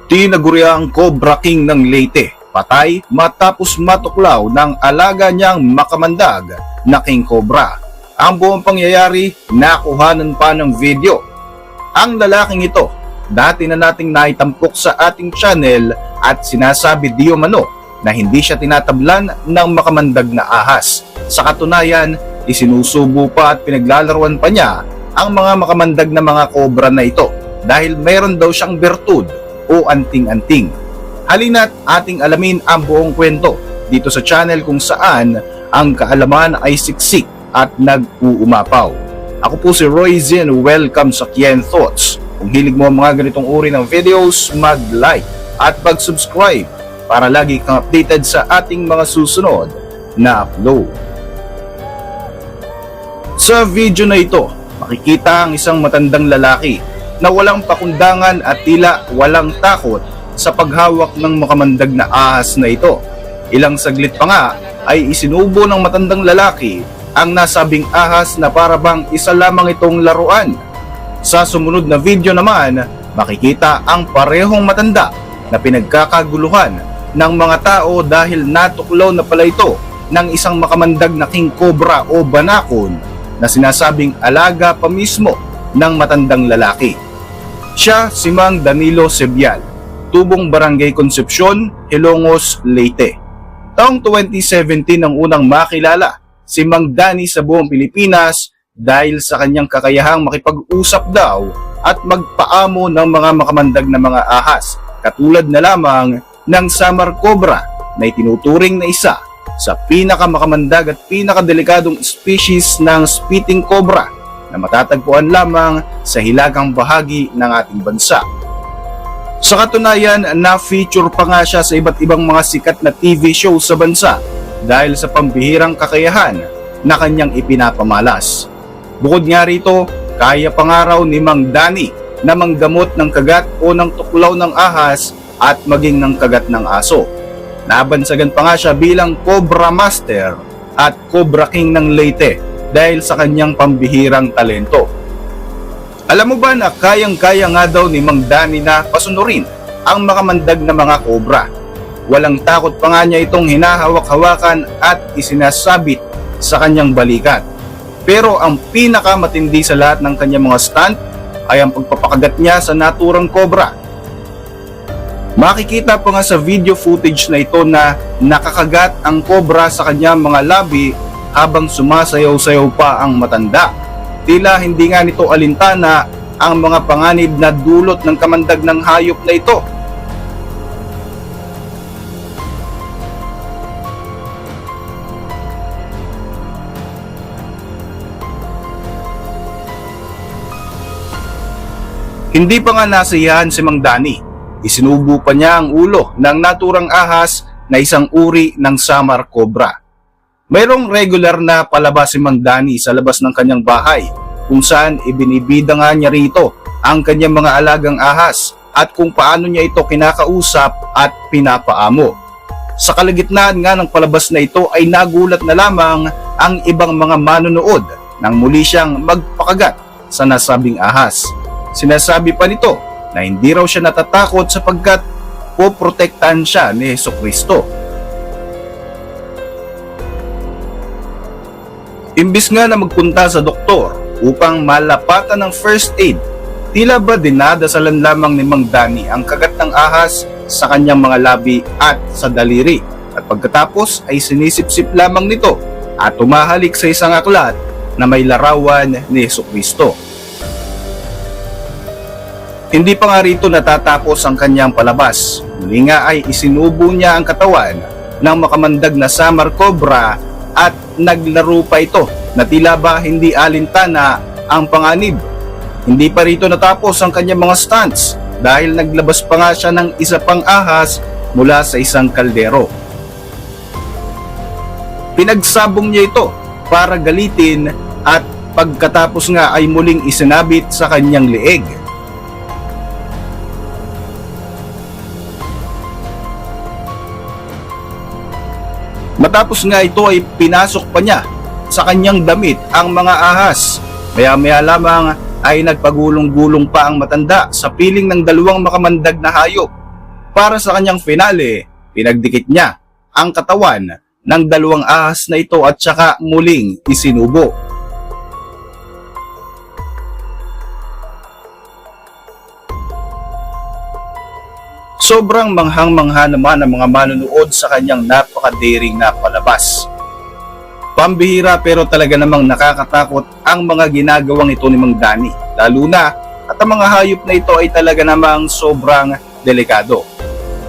Tinaguriang Cobra King ng Leyte, patay matapos matuklaw ng alaga niyang makamandag na King Cobra. Ang buong pangyayari nakuhanan pa ng video. Ang lalaking ito, dati na nating naitampok sa ating channel at sinasabi di umano na hindi siya tinatablan ng makamandag na ahas. Sa katunayan, isinusubo pa at pinaglalaruan pa niya ang mga makamandag na mga kobra na ito dahil mayroon daw siyang bertud o anting-anting. Halina't ating alamin ang buong kwento dito sa channel kung saan ang kaalaman ay siksik at nag-uumapaw. Ako po si Roy Zin, welcome sa Kien Thoughts. Kung hilig mo ang mga ganitong uri ng videos, mag-like at mag-subscribe para lagi kang updated sa ating mga susunod na upload. Sa video na ito, makikita ang isang matandang lalaki na walang pakundangan at tila walang takot sa paghawak ng makamandag na ahas na ito. Ilang saglit pa nga ay isinubo ng matandang lalaki ang nasabing ahas na parabang isa lamang itong laruan. Sa sumunod na video naman, makikita ang parehong matanda na pinagkakaguluhan ng mga tao dahil natuklaw na pala ito ng isang makamandag na King Cobra o banakon na sinasabing alaga pa mismo ng matandang lalaki. Siya si Mang Danilo Cebial, tubong Barangay Concepcion, Ilongos, Leyte. Taong 2017 ang unang makilala si Mang Dani sa buong Pilipinas dahil sa kanyang kakayahang makipag-usap daw at magpaamo ng mga makamandag na mga ahas, katulad na lamang ng Samar Cobra na itinuturing na isa sa pinakamakamandag at pinakadelikadong species ng spitting cobra na matatagpuan lamang sa hilagang bahagi ng ating bansa. Sa katunayan, na-feature pa nga siya sa iba't ibang mga sikat na TV show sa bansa dahil sa pambihirang kakayahan na kanyang ipinapamalas. Bukod nga rito, kaya pa nga raw ni Mang Dani na manggamot ng kagat o ng tuklaw ng ahas at maging ng kagat ng aso. Nabansagan pa nga siya bilang Cobra Master at Cobra King ng Leyte dahil sa kanyang pambihirang talento. Alam mo ba na kayang-kaya nga daw ni Mang Dani na pasunurin ang makamandag na mga kobra? Walang takot pa nga niya itong hinahawak-hawakan at isinasabit sa kanyang balikat. Pero ang pinakamatindi sa lahat ng kanyang mga stunt ay ang pagpapakagat niya sa naturang kobra. Makikita pa nga sa video footage na ito na nakakagat ang kobra sa kanyang mga labi habang sumasayaw-sayaw pa ang matanda. Tila hindi nga nito alintana ang mga panganib na dulot ng kamandag ng hayop na ito. Hindi pa nga nasiyahan si Mang Dani. Isinubo pa niya ang ulo ng naturang ahas na isang uri ng Samar Cobra. Mayroong regular na palabas si Mang Dani sa labas ng kanyang bahay kung saan ibinibida nga niya rito ang kanyang mga alagang ahas at kung paano niya ito kinakausap at pinapaamo. Sa kalagitnaan nga ng palabas na ito ay nagulat na lamang ang ibang mga manonood nang muli siyang magpakagat sa nasabing ahas. Sinasabi pa nito na hindi raw siya natatakot sapagkat poprotektahan siya ni Jesucristo. Imbis nga na magpunta sa doktor upang malapatan ng first aid, tila ba dinadasalan lamang ni Mang Dani ang kagat ng ahas sa kanyang mga labi at sa daliri at pagkatapos ay sinisip-sip lamang nito at tumahalik sa isang aklat na may larawan ni Jesucristo. Hindi pa nga rito natatapos ang kanyang palabas. Muli nga ay isinubo niya ang katawan ng makamandag na Samar Cobra at naglaro pa ito na tila ba hindi alintana ang panganib. Hindi pa rito natapos ang kanyang mga stunts dahil naglabas pa nga siya ng isa pang ahas mula sa isang kaldero. Pinagsabong niya ito para galitin at pagkatapos nga ay muling isinabit sa kanyang leeg. Matapos nga ito ay pinasok pa niya sa kanyang damit ang mga ahas. Maya-maya lamang ay nagpagulong-gulong pa ang matanda sa piling ng dalawang makamandag na hayop para sa kanyang finale, pinagdikit niya ang katawan ng dalawang ahas na ito at saka muling isinubo. Sobrang manghang-mangha naman ang mga manonood sa kanyang napaka-daring na palabas. Pambihira pero talaga namang nakakatakot ang mga ginagawang ito ni Mang Danny, lalo na at ang mga hayop na ito ay talaga namang sobrang delikado.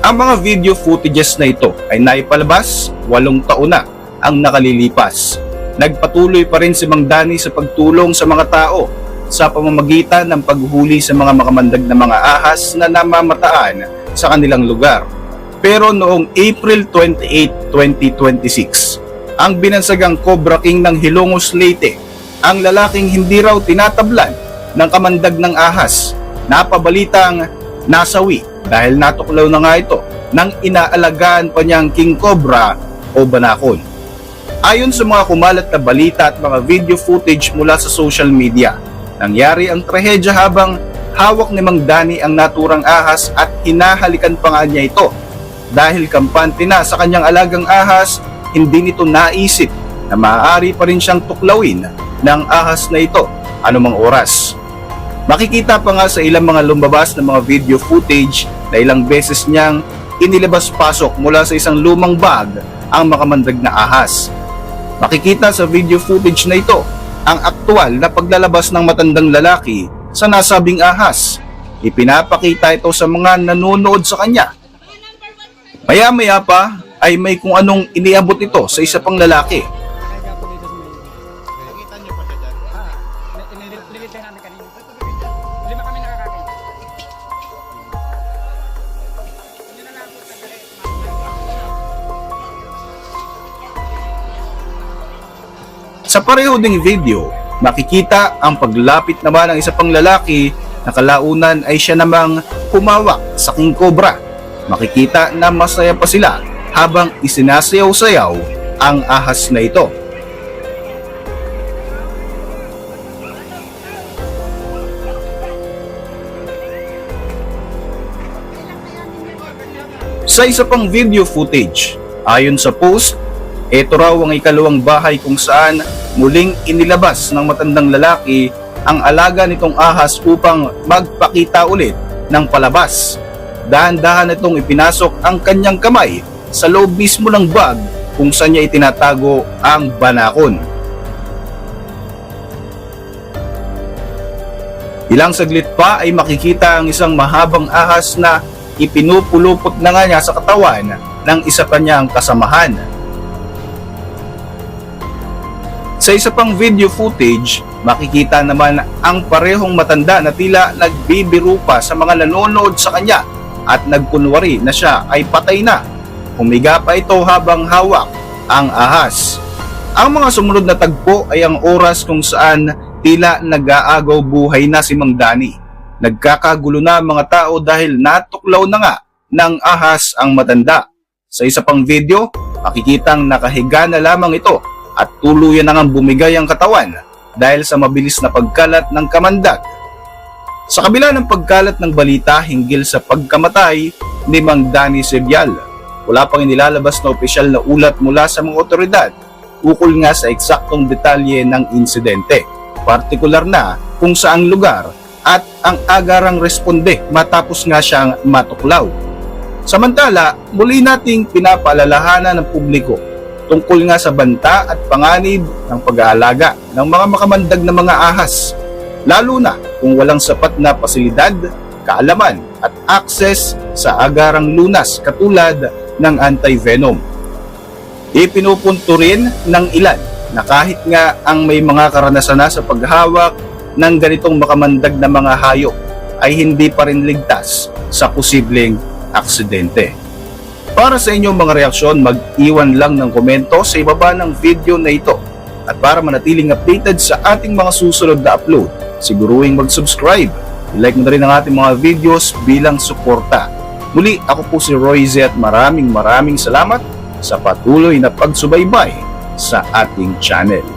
Ang mga video footages na ito ay naipalabas 8 taon na ang nakalilipas. Nagpatuloy pa rin si Mang Danny sa pagtulong sa mga tao sa pamamagitan ng paghuli sa mga makamandag na mga ahas na namamataan sa kanilang lugar. Pero noong April 28, 2026, ang binansagang Cobra King ng Hilongos, Leyte, ang lalaking hindi raw tinatablan ng kamandag ng ahas, napabalitang nasawi dahil natuklaw na nga ito ng inaalagaan pa niyang King Cobra o Banakon. Ayon sa mga kumalat na balita at mga video footage mula sa social media, nangyari ang trahedya habang hawak ni Mang Danny ang naturang ahas at hinahalikan pa nga niya ito. Dahil kampante na sa kanyang alagang ahas, hindi nito naisip na maaari pa rin siyang tuklawin ng ahas na ito anumang oras. Makikita pa nga sa ilang mga lumabas na mga video footage na ilang beses niyang inilabas-pasok mula sa isang lumang bag ang makamandag na ahas. Makikita sa video footage na ito ang aktual na paglalabas ng matandang lalaki sa nasabing ahas. Ipinapakita ito sa mga nanonood sa kanya. Maya-maya pa ay may kung anong iniabot ito sa isa pang lalaki. Sa pareho ding video, makikita ang paglapit naman ng isa pang lalaki na kalaunan ay siya namang humawak sa King Cobra. Makikita na masaya pa sila habang isinasayaw-sayaw ang ahas na ito. Sa isa pang video footage, ayon sa post, ito raw ang ikalawang bahay kung saan muling inilabas ng matandang lalaki ang alaga nitong ahas upang magpakita ulit ng palabas. Dahan-dahan itong ipinasok ang kanyang kamay sa loob mismo ng bag kung saan niya itinatago ang banakon. Ilang saglit pa ay makikita ang isang mahabang ahas na ipinupulupot na nga niya sa katawan ng isa pa niyang kasamahan. Sa isa pang video footage, makikita naman ang parehong matanda na tila nagbibiro pa sa mga nanonood sa kanya at nagkunwari na siya ay patay na. Humiga pa ito habang hawak ang ahas. Ang mga sumunod na tagpo ay ang oras kung saan tila nag-aagaw buhay na si Mang Danny. Nagkakagulo na ang mga tao dahil natuklaw na nga ng ahas ang matanda. Sa isa pang video, makikitang nakahiga na lamang ito at tuluyan na ngang bumigay ang katawan dahil sa mabilis na pagkalat ng kamandag. Sa kabila ng pagkalat ng balita hinggil sa pagkamatay ni Mang Danny Cebial, wala pang inilalabas na opisyal na ulat mula sa mga otoridad ukol nga sa eksaktong detalye ng insidente, partikular na kung saang lugar at ang agarang responde matapos nga siyang matuklaw. Samantala, muli nating pinapaalalahanan ng publiko tungkol nga sa banta at panganib ng pag-aalaga ng mga makamandag na mga ahas, lalo na kung walang sapat na pasilidad, kaalaman at access sa agarang lunas katulad ng anti-venom. Ipinupunto rin ng ilan na kahit nga ang may mga karanasan na sa paghawak ng ganitong makamandag na mga hayop ay hindi pa rin ligtas sa posibleng aksidente. Para sa inyong mga reaksyon, mag-iwan lang ng komento sa ibaba ng video na ito. At para manatiling updated sa ating mga susunod na upload, siguruhing mag-subscribe. I-like mo na rin ang ating mga videos bilang suporta. Muli, ako po si Royce at maraming salamat sa patuloy na pagsubaybay sa ating channel.